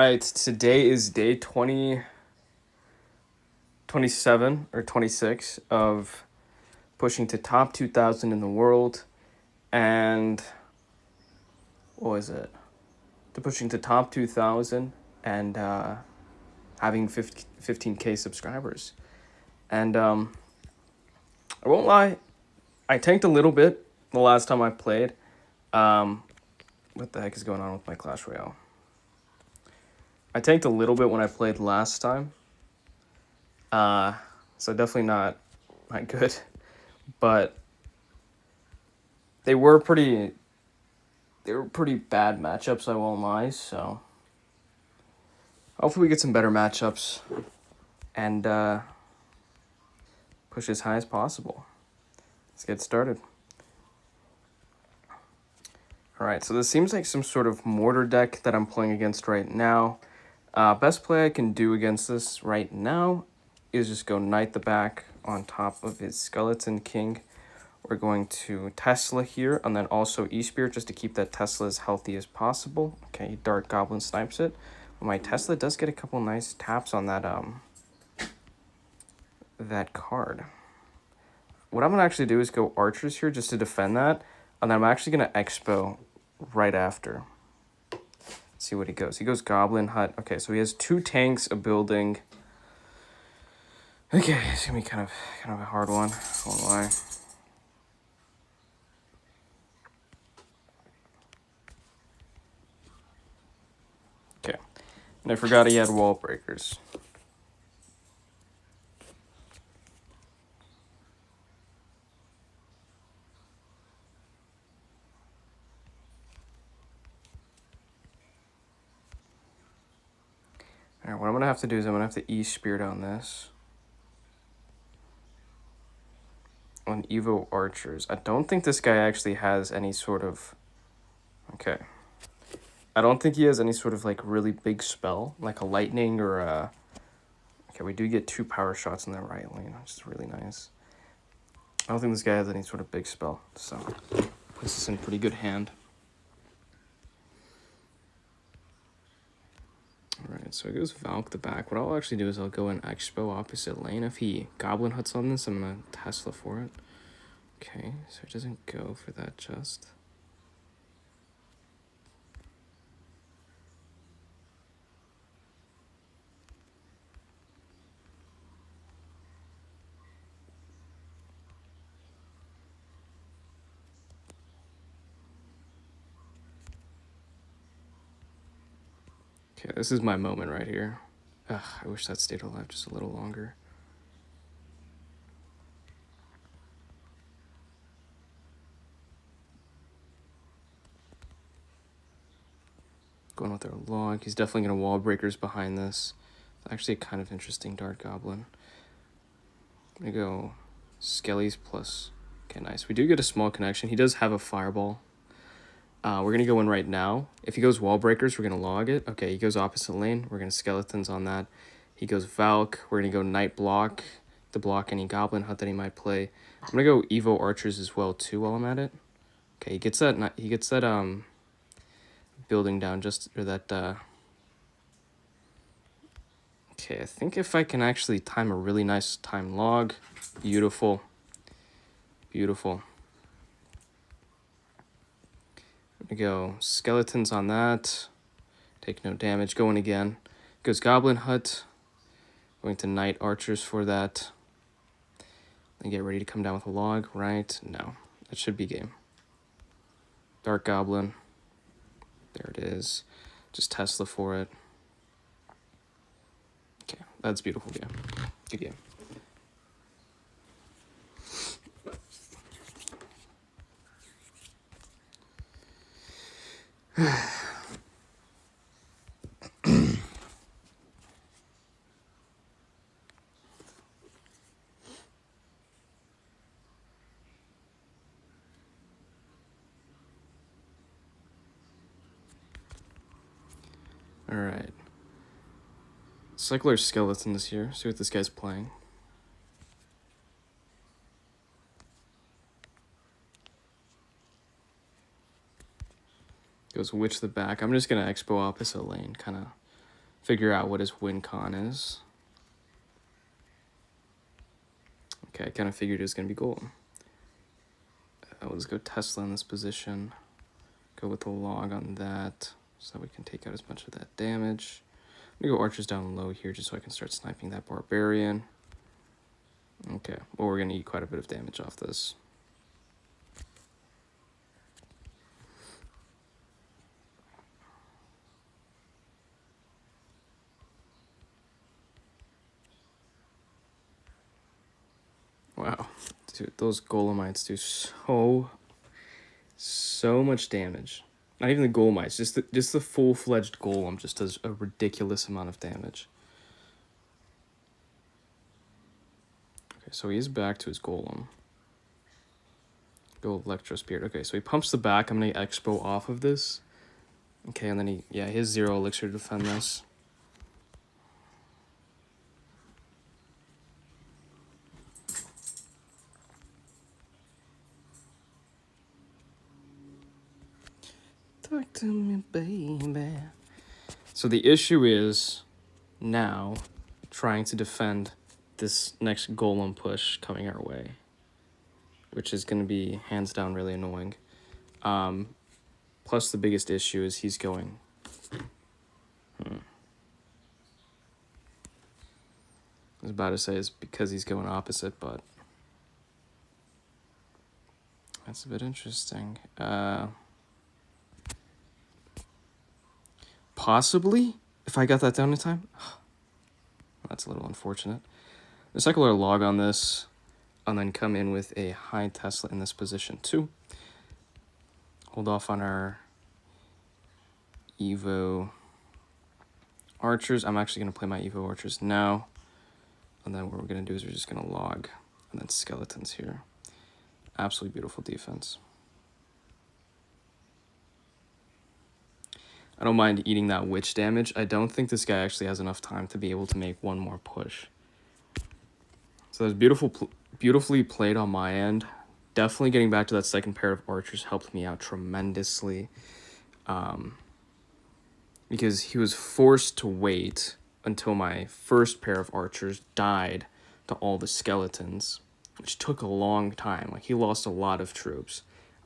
Alright, today is day 27 or 26 of pushing to top 2,000 in the world, and what was it? To pushing to top 2,000 and having 15K subscribers. And I won't lie, I tanked a little bit the last time I played. What the heck is going on with my Clash Royale? I tanked a little bit when I played last time. So definitely not good. But they were pretty bad matchups, I won't lie, so hopefully we get some better matchups and push as high as possible. Let's get started. Alright, so this seems like some sort of mortar deck that I'm playing against right now. Best play I can do against this right now is just go Knight the back on top of his Skeleton King. We're going to Tesla here, and then also E-Spirit just to keep that Tesla as healthy as possible. Okay, Dark Goblin snipes it. But my Tesla does get a couple nice taps on that that card. What I'm going to actually do is go Archers here just to defend that, and then I'm actually going to Expo right after. See what he goes. He goes Goblin Hut. Okay, so he has 2 tanks, a building. Okay, it's going to be kind of a hard one. I won't lie. Okay, and I forgot he had wall breakers. Alright, what I'm going to have to do is I'm going to have to E-Spirit on this. On Evo Archers. I don't think this guy actually has any sort of... Okay. I don't think he has any sort of, like, really big spell. Like a lightning or a... Okay, we do get 2 power shots in that right lane, which is really nice. I don't think this guy has any sort of big spell, so... Puts this in pretty good hand. Alright, so it goes Valk the back. What I'll actually do is I'll go in Expo opposite lane. If he Goblin Huts on this, I'm going to Tesla for it. Okay, so it doesn't go for that just. Okay, this is my moment right here. Ugh, I wish that stayed alive just a little longer. Going with our log. He's definitely going to wall breakers behind this. It's actually a kind of interesting Dark Goblin. I'm going to go Skellies plus... Okay, nice. We do get a small connection. He does have a fireball. We're going to go in right now. If he goes wall breakers, we're going to log it. Okay, he goes opposite lane. We're going to Skeletons on that. He goes Valk. We're going to go Knight block to block any Goblin Hut that he might play. I'm going to go Evo Archers as well, too, while I'm at it. Okay, he gets that building down just... Or that... Okay, I think if I can actually time a really nice time log. Beautiful. Beautiful. We go Skeletons on that. Take no damage. Going again. Goes Goblin Hut. Going to Knight Archers for that. Then get ready to come down with a log, right? No. That should be game. Dark Goblin. There it is. Just Tesla for it. Okay, that's beautiful game. Good game. Alright. Cycler Skeleton this year. See what this guy's playing. Goes Witch the back. I'm just going to Expo opposite lane. Kind of figure out what his win con is. Okay, I kind of figured it was going to be Golem. Let's go Tesla in this position. Go with the log on that so that we can take out as much of that damage. I'm going to go archers down low here just so I can start sniping that barbarian. Okay, well, we're going to eat quite a bit of damage off this. Wow, dude, those golemites do so much damage. Not even the golemites, just the full-fledged golem just does a ridiculous amount of damage. Okay, so he is back to his golem. Go Electro Spirit. Okay, so he pumps the back. I'm gonna Expo off of this. Okay, and then he has 0 elixir to defend this. Talk to me, baby. So the issue is now trying to defend this next golem push coming our way, which is going to be hands down really annoying. Plus the biggest issue is he's going... I was about to say it's because he's going opposite, but that's a bit interesting. Possibly, if I got that down in time. That's a little unfortunate. The secular log on this, and then come in with a high Tesla in this position too. Hold off on our Evo archers. I'm actually going to play my Evo archers now. And then what we're going to do is we're just going to log. And then skeletons here. Absolutely beautiful defense. I don't mind eating that witch damage. I don't think this guy actually has enough time to be able to make one more push. So that's beautifully played on my end. Definitely getting back to that second pair of archers helped me out tremendously. Because he was forced to wait until my first pair of archers died to all the skeletons, which took a long time. Like, he lost a lot of troops.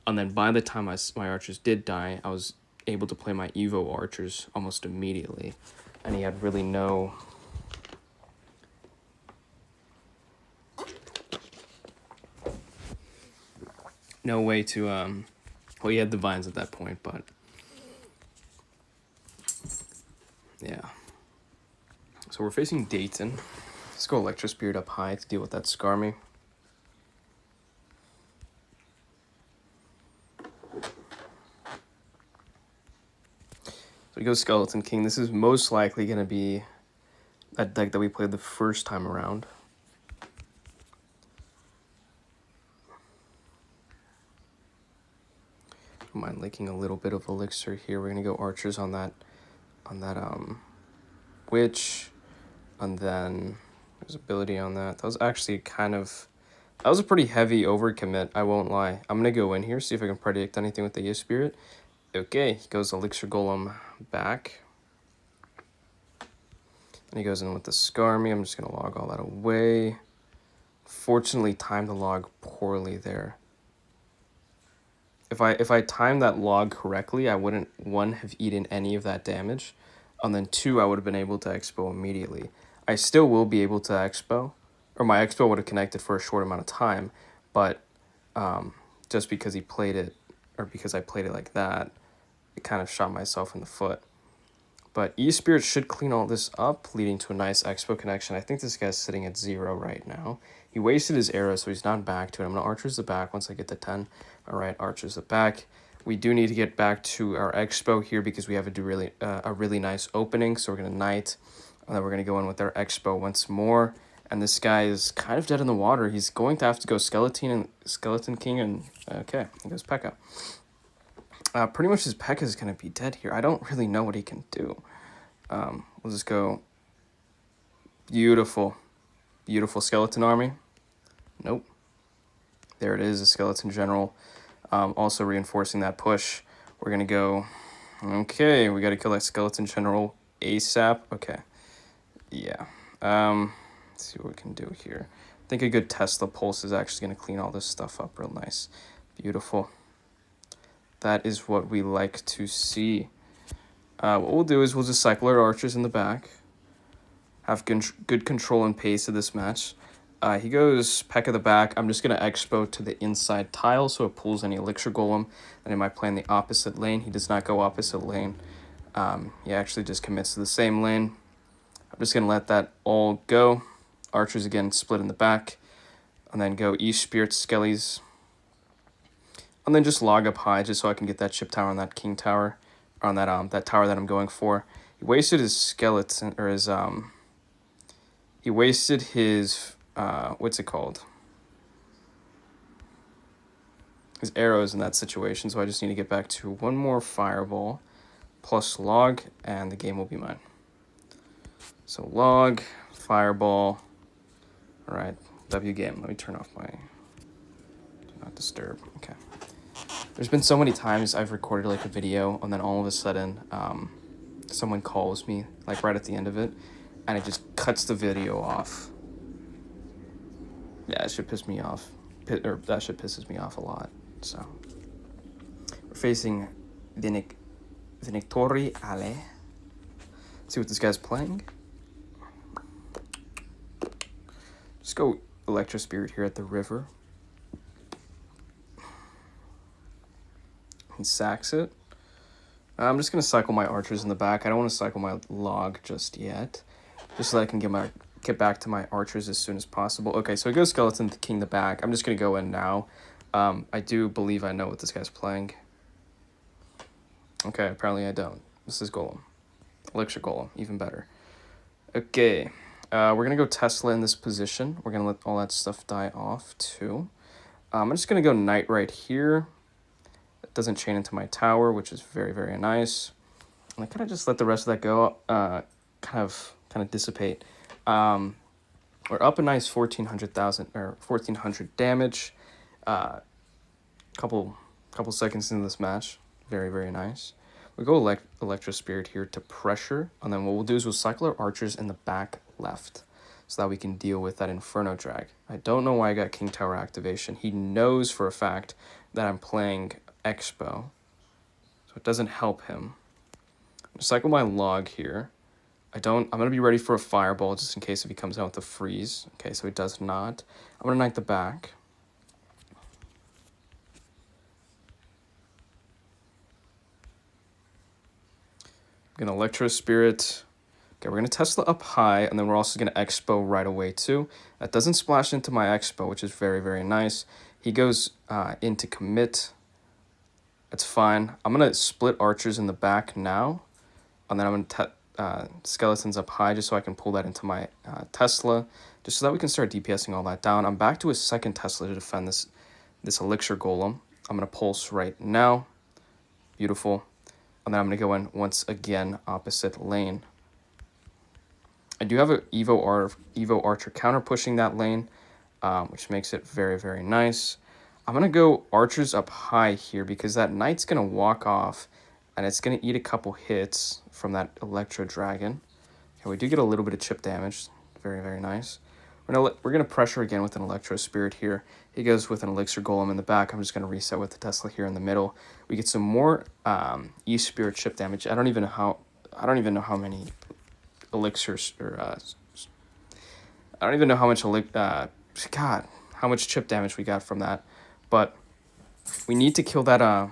And then by the time my archers did die, I was able to play my Evo archers almost immediately, and he had really no way to well, he had the vines at that point, but yeah. So we're facing Dayton. Let's go Electro Spirit up high to deal with that Skarmy. So we go Skeleton King. This is most likely going to be that deck that we played the first time around. Don't mind leaking a little bit of elixir here. We're going to go archers on that witch, and then there's ability on that. That was actually that was a pretty heavy overcommit, I won't lie. I'm going to go in here, see if I can predict anything with the Eo Spirit. Okay, he goes Elixir Golem back. And he goes in with the Skarmy. I'm just going to log all that away. Fortunately, timed the log poorly there. If I timed that log correctly, I wouldn't, 1, have eaten any of that damage, and then 2, I would have been able to Expo immediately. I still will be able to Expo, or my Expo would have connected for a short amount of time, but just because he played it, or because I played it like that, it kind of shot myself in the foot. But E-Spirit should clean all this up, leading to a nice Expo connection. I think this guy's sitting at 0 right now. He wasted his arrow, so he's not back to it. I'm going to Archers the back once I get to 10. All right, Archers the back. We do need to get back to our Expo here because we have a really nice opening. So we're going to Knight, and then we're going to go in with our Expo once more. And this guy is kind of dead in the water. He's going to have to go Skeleton King, and okay, he goes P.E.K.K.A. Pretty much his P.E.K.K.A is going to be dead here. I don't really know what he can do. We'll just go beautiful skeleton army. Nope. There it is, a skeleton general. Also reinforcing that push. We're going to go, okay, we got to kill that skeleton general ASAP. Okay. Yeah. Let's see what we can do here. I think a good Tesla pulse is actually going to clean all this stuff up real nice. Beautiful. That is what we like to see. What we'll do is we'll just cycle our archers in the back. Have good control and pace of this match. He goes Peck of the back. I'm just going to expo to the inside tile so it pulls any Elixir Golem. And he might play in the opposite lane. He does not go opposite lane. He actually just commits to the same lane. I'm just going to let that all go. Archers again split in the back. And then go East Spirit Skellies. And then just log up high just so I can get that chip tower on that king tower. Or on that tower that I'm going for. He wasted his skeleton, or his, he wasted his, what's it called? His arrows in that situation, so I just need to get back to one more fireball plus log, and the game will be mine. So log, fireball, all right, W game. Let me turn off my, do not disturb, okay. There's been so many times I've recorded like a video, and then all of a sudden, someone calls me, like right at the end of it, and it just cuts the video off. Yeah, it should piss me off. Or that shit pisses me off a lot. So we're facing Vinictori Ale. See what this guy's playing. Just go Electro Spirit here at the river. He sacks it. I'm just gonna cycle my archers in the back. I don't want to cycle my log just yet, just so I can get back to my archers as soon as possible. Okay, so he goes skeleton to king the back. I'm just gonna go in now. I do believe I know what this guy's playing. Okay, apparently I don't. This is Golem. Elixir Golem, even better. Okay, we're gonna go Tesla in this position. We're gonna let all that stuff die off too. I'm just gonna go Knight right here. It doesn't chain into my tower, which is very, very nice. And I kind of just let the rest of that go, kind of dissipate. We're up a nice 1400 damage. Couple seconds into this match, very, very nice. We go Electro Spirit here to pressure, and then what we'll do is we'll cycle our archers in the back left, so that we can deal with that Inferno Drag. I don't know why I got King Tower activation. He knows for a fact that I'm playing Expo, so it doesn't help him. I'm gonna cycle my log here. I'm gonna be ready for a fireball just in case if he comes out with a freeze. Okay, so he does not. I'm gonna knight the back. I'm gonna Electro Spirit. Okay, we're gonna Tesla up high, and then we're also gonna Expo right away too. That doesn't splash into my Expo, which is very, very nice. He goes into commit. That's fine. I'm gonna split archers in the back now, and then I'm gonna skeletons up high just so I can pull that into my Tesla, just so that we can start DPSing all that down. I'm back to a second Tesla to defend this Elixir Golem. I'm gonna pulse right now. Beautiful. And then I'm going to go in once again opposite lane. I do have an Evo Archer counter pushing that lane, which makes it very, very nice. I'm going to go archers up high here because that knight's going to walk off and it's going to eat a couple hits from that Electro Dragon. Okay, we do get a little bit of chip damage. Very, very nice. We're gonna pressure again with an Electro Spirit here. He goes with an Elixir Golem in the back. I'm just gonna reset with the Tesla here in the middle. We get some more East Spirit chip damage. I don't even know how many elixirs or I don't even know how much how much chip damage we got from that. But we need to kill that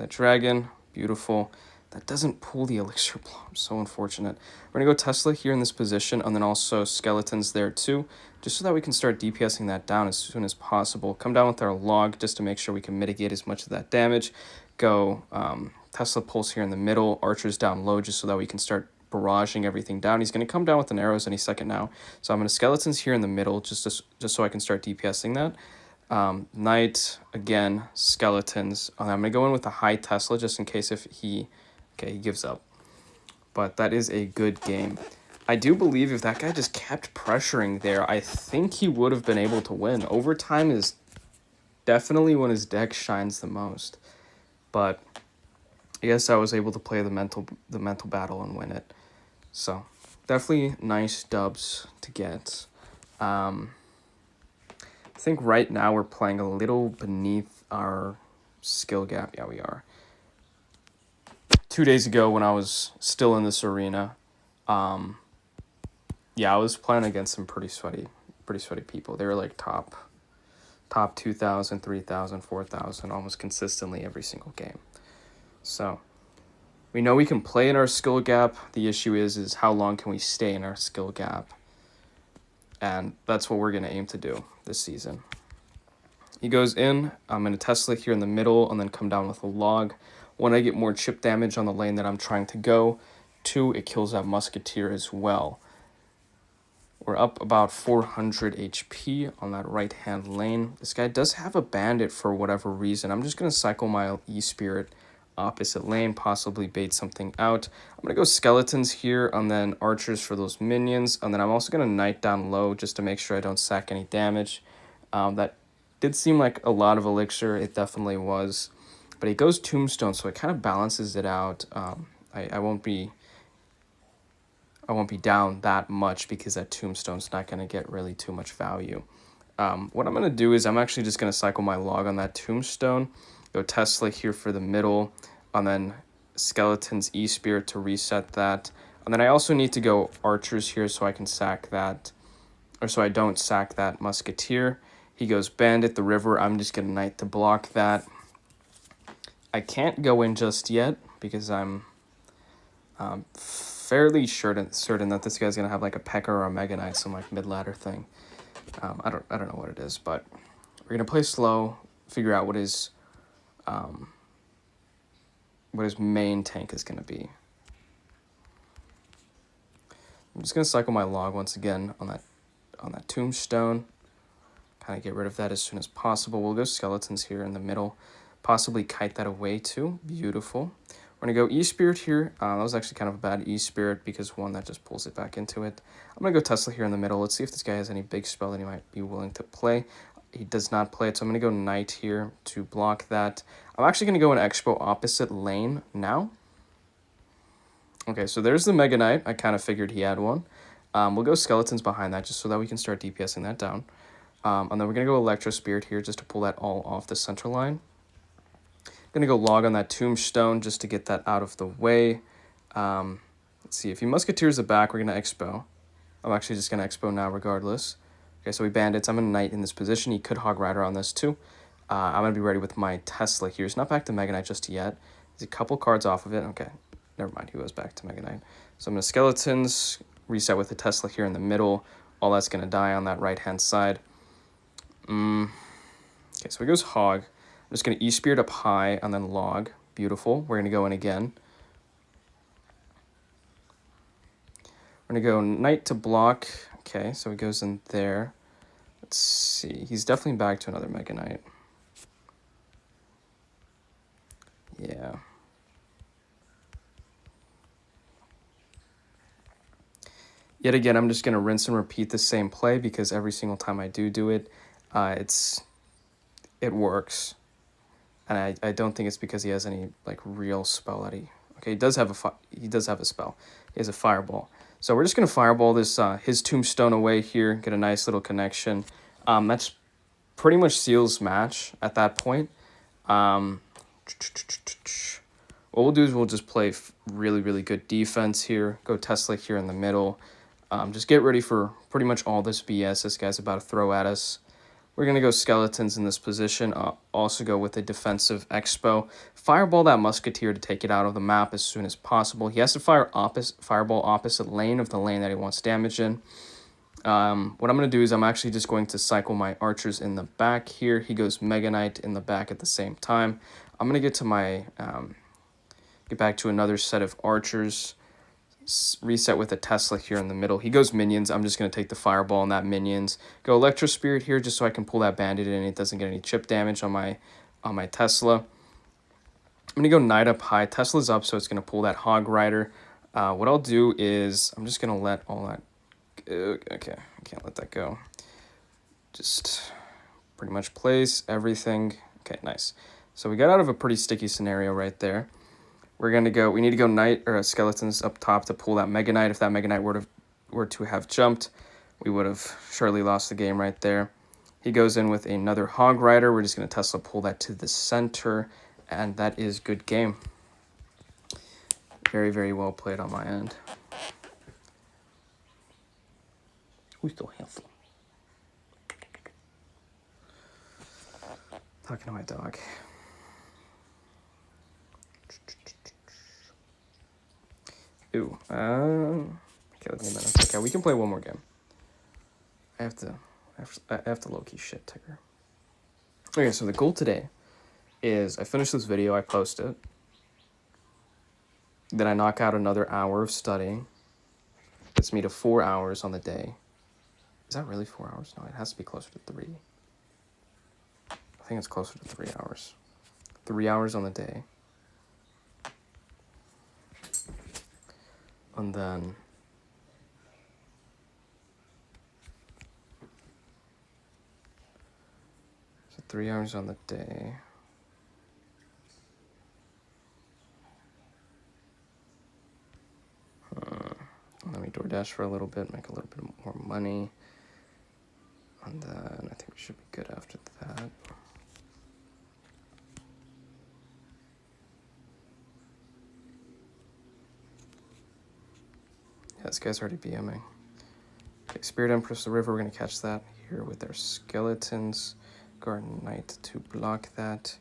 dragon. Beautiful. That doesn't pull the Elixir Plum. So unfortunate. We're going to go Tesla here in this position, and then also Skeletons there too, just so that we can start DPSing that down as soon as possible. Come down with our log just to make sure we can mitigate as much of that damage. Go Tesla Pulse here in the middle, Archers down low just so that we can start barraging everything down. He's going to come down with an arrows any second now. So I'm going to Skeletons here in the middle just so I can start DPSing that. Knight, again, Skeletons. I'm going to go in with a high Tesla just in case if he... Okay, he gives up. But that is a good game. I do believe if that guy just kept pressuring there, I think he would have been able to win. Overtime is definitely when his deck shines the most. But I guess I was able to play the mental battle and win it. So definitely nice dubs to get. I think right now we're playing a little beneath our skill gap. Yeah, we are. 2 days ago when I was still in this arena, yeah, I was playing against some pretty sweaty people. They were like top 2,000, 3,000, 4,000 almost consistently every single game. So we know we can play in our skill gap. The issue is how long can we stay in our skill gap? And that's what we're going to aim to do this season. He goes in, I'm going to Tesla here in the middle and then come down with a log. When I get more chip damage on the lane that I'm trying to go to, it kills that Musketeer as well. We're up about 400 HP on that right-hand lane. This guy does have a bandit for whatever reason. I'm just going to cycle my E-Spirit opposite lane, possibly bait something out. I'm going to go skeletons here and then archers for those minions. And then I'm also going to knight down low just to make sure I don't sack any damage. That did seem like a lot of elixir. It definitely was. But he goes tombstone, so it kind of balances it out. I won't be down that much because that tombstone's not going to get really too much value. What I'm going to do is I'm actually just going to cycle my log on that tombstone, go Tesla here for the middle, and then skeletons E-Spirit to reset that. And then I also need to go archers here so I can sack that, or so I don't sack that Musketeer. He goes bandit the river. I'm just going to knight to block that. I can't go in just yet because I'm fairly certain that this guy's gonna have like a P.E.K.K.A or a Mega Knight, some like mid ladder thing. I don't know what it is, but we're gonna play slow, figure out what his main tank is gonna be. I'm just gonna cycle my log once again on that tombstone. Kind of get rid of that as soon as possible. We'll go skeletons here in the middle. Possibly kite that away too. Beautiful. We're going to go E-Spirit here. That was actually kind of a bad E-Spirit because one, that just pulls it back into it. I'm going to go Tesla here in the middle. Let's see if this guy has any big spell that he might be willing to play. He does not play it, so I'm going to go Knight here to block that. I'm actually going to go an Expo opposite lane now. Okay, so there's the Mega Knight. I kind of figured he had one. We'll go Skeletons behind that just so that we can start DPSing that down. And then we're going to go Electro Spirit here just to pull that all off the center line. Going to go log on that tombstone just to get that out of the way. Let's see, if he Musketeers the back, we're going to Expo. I'm actually just going to Expo now regardless. Okay, so he bandits. I'm going to Knight in this position. He could Hog Rider on this too. I'm going to be ready with my Tesla here. He's not back to Mega Knight just yet. He's a couple cards off of it. Okay, never mind. He was back to Mega Knight. So I'm going to Skeletons, reset with the Tesla here in the middle. All that's going to die on that right-hand side. Okay, so he goes Hog. I'm just going to E-Spirit up high and then log. Beautiful. We're going to go in again. We're going to go Knight to block. Okay, so he goes in there. Let's see. He's definitely back to another Mega Knight. Yeah. Yet again, I'm just going to rinse and repeat the same play because every single time I do it, it works. And I don't think it's because he has any like real spell that he... Okay, he does have a spell. He has a fireball. So we're just gonna fireball this his tombstone away here, get a nice little connection. That's pretty much seals match at that point. What we'll do is we'll just play really, really good defense here. Go Tesla here in the middle. Just get ready for pretty much all this BS this guy's about to throw at us. We're going to go Skeletons in this position, also go with a defensive Expo. Fireball that Musketeer to take it out of the map as soon as possible. He has to fireball opposite lane of the lane that he wants damage in. What I'm going to do is I'm actually just going to cycle my archers in the back here. He goes Mega Knight in the back at the same time. I'm going to get to my, get back to another set of archers. Reset with a Tesla here in the middle. He goes minions. I'm just going to take the fireball on that minions. Go Electro Spirit here just so I can pull that bandit in and it doesn't get any chip damage on my Tesla. I'm going to go Knight up high. Tesla's up, so it's going to pull that Hog Rider. What I'll do is I'm just going to let all that go. Okay, I can't let that go. Just pretty much place everything. Okay, nice. So we got out of a pretty sticky scenario right there. We need to go Knight or Skeletons up top to pull that Mega Knight. If that Mega Knight were to have jumped, we would have surely lost the game right there. He goes in with another Hog Rider. We're just going to Tesla pull that to the center, and that is good game. Very, very well played on my end. Who's still handsome? Talking to my dog. Ooh, okay, let me minutes. Okay, we can play one more game. I have to low-key shit ticker. Okay, so the goal today is I finish this video, I post it, then I knock out another hour of studying. Gets me to 4 hours on the day. Is that really 4 hours? No, it has to be closer to 3. I think it's closer to 3 hours. 3 hours on the day. And then so 3 hours on the day. Let me DoorDash for a little bit, make a little bit more money. And then I think we should be good after that. Yeah, this guy's already BMing. Okay, Spirit Empress the River, we're going to catch that here with our Skeletons. Garden Knight to block that.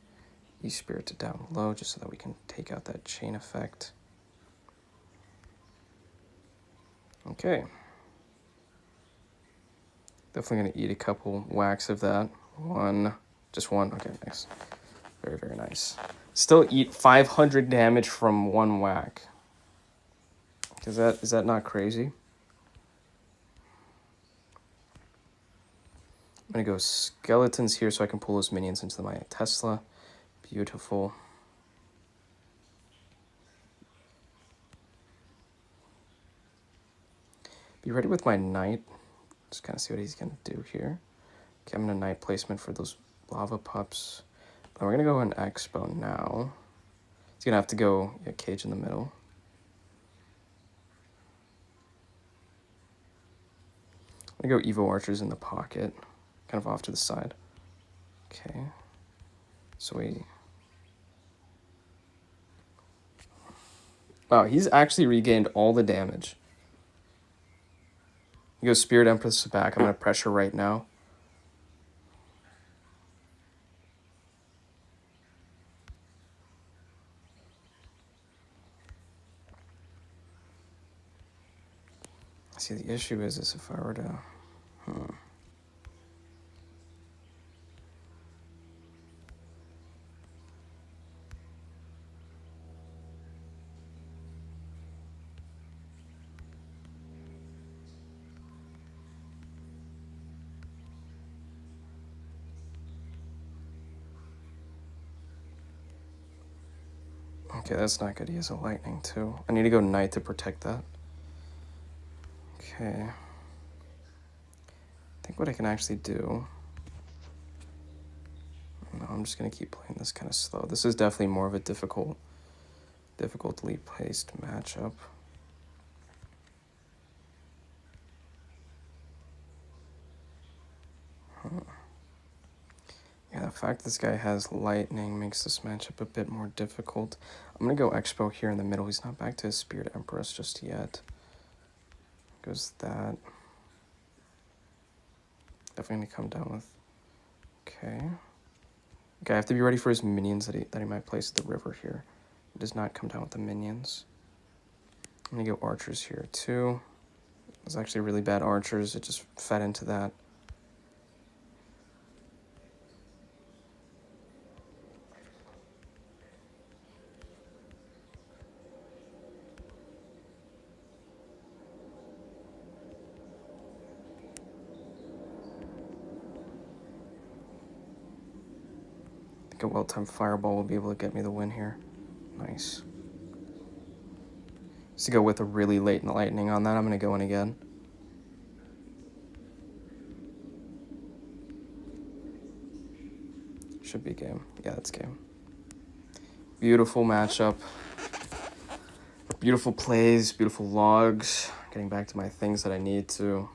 E-Spirit to down low, just so that we can take out that chain effect. Okay. Definitely going to eat a couple whacks of that. Just one. Okay, nice. Very, very nice. Still eat 500 damage from one whack. Is that not crazy? I'm going to go Skeletons here so I can pull those minions into my Tesla. Beautiful. Be ready with my Knight. Just kind of see what he's going to do here. Okay, I'm going to Knight placement for those Lava Pups. Then we're going to go in Expo now. He's going to have to go Cage in the middle. I'm going to go Evo Archers in the pocket. Kind of off to the side. Okay. So wow, he's actually regained all the damage. He goes Spirit Empress back. I'm going to pressure right now. See, the issue is if I were to... Okay, that's not good. He has a lightning too. I need to go Knight to protect that. Okay. I think what I can actually do... No, I'm just going to keep playing this kind of slow. This is definitely more of a difficultly placed matchup. Yeah, the fact this guy has lightning makes this matchup a bit more difficult. I'm going to go Expo here in the middle. He's not back to his Spirit Empress just yet. Goes that. Definitely going to come down with... Okay. Okay, I have to be ready for his minions that he might place at the river here. He does not come down with the minions. I'm going to go Archers here too. It's actually really bad Archers. It just fed into that. A well-timed fireball will be able to get me the win here. Nice. Just to go with a really late lightning on that, I'm going to go in again. Should be game. Yeah, that's game. Beautiful matchup. Beautiful plays, beautiful logs. Getting back to my things that I need to.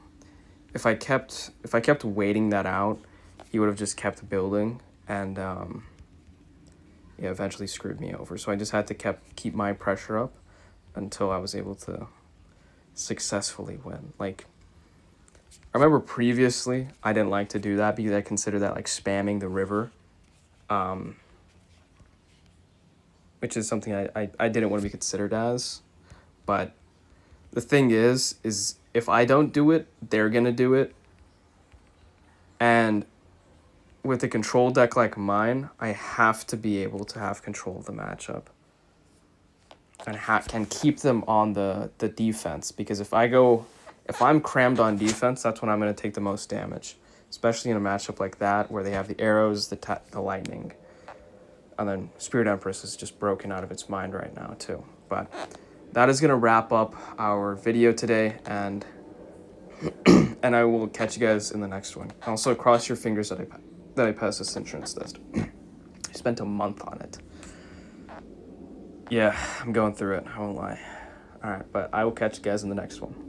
If I kept waiting that out, he would have just kept building, and yeah, eventually screwed me over. So I just had to keep my pressure up until I was able to successfully win. Like, I remember previously I didn't like to do that because I considered that like spamming the river, which is something I didn't want to be considered as. But the thing is if I don't do it, they're gonna do it. And with a control deck like mine, I have to be able to have control of the matchup and can keep them on the defense, because if I'm crammed on defense, that's when I'm going to take the most damage, especially in a matchup like that where they have the arrows, the lightning, and then Spirit Empress is just broken out of its mind right now too. But that is going to wrap up our video today, and and I will catch you guys in the next one. Also, cross your fingers that I pass this insurance test. I spent a month on it. Yeah, I'm going through it, I won't lie. Alright, but I will catch you guys in the next one.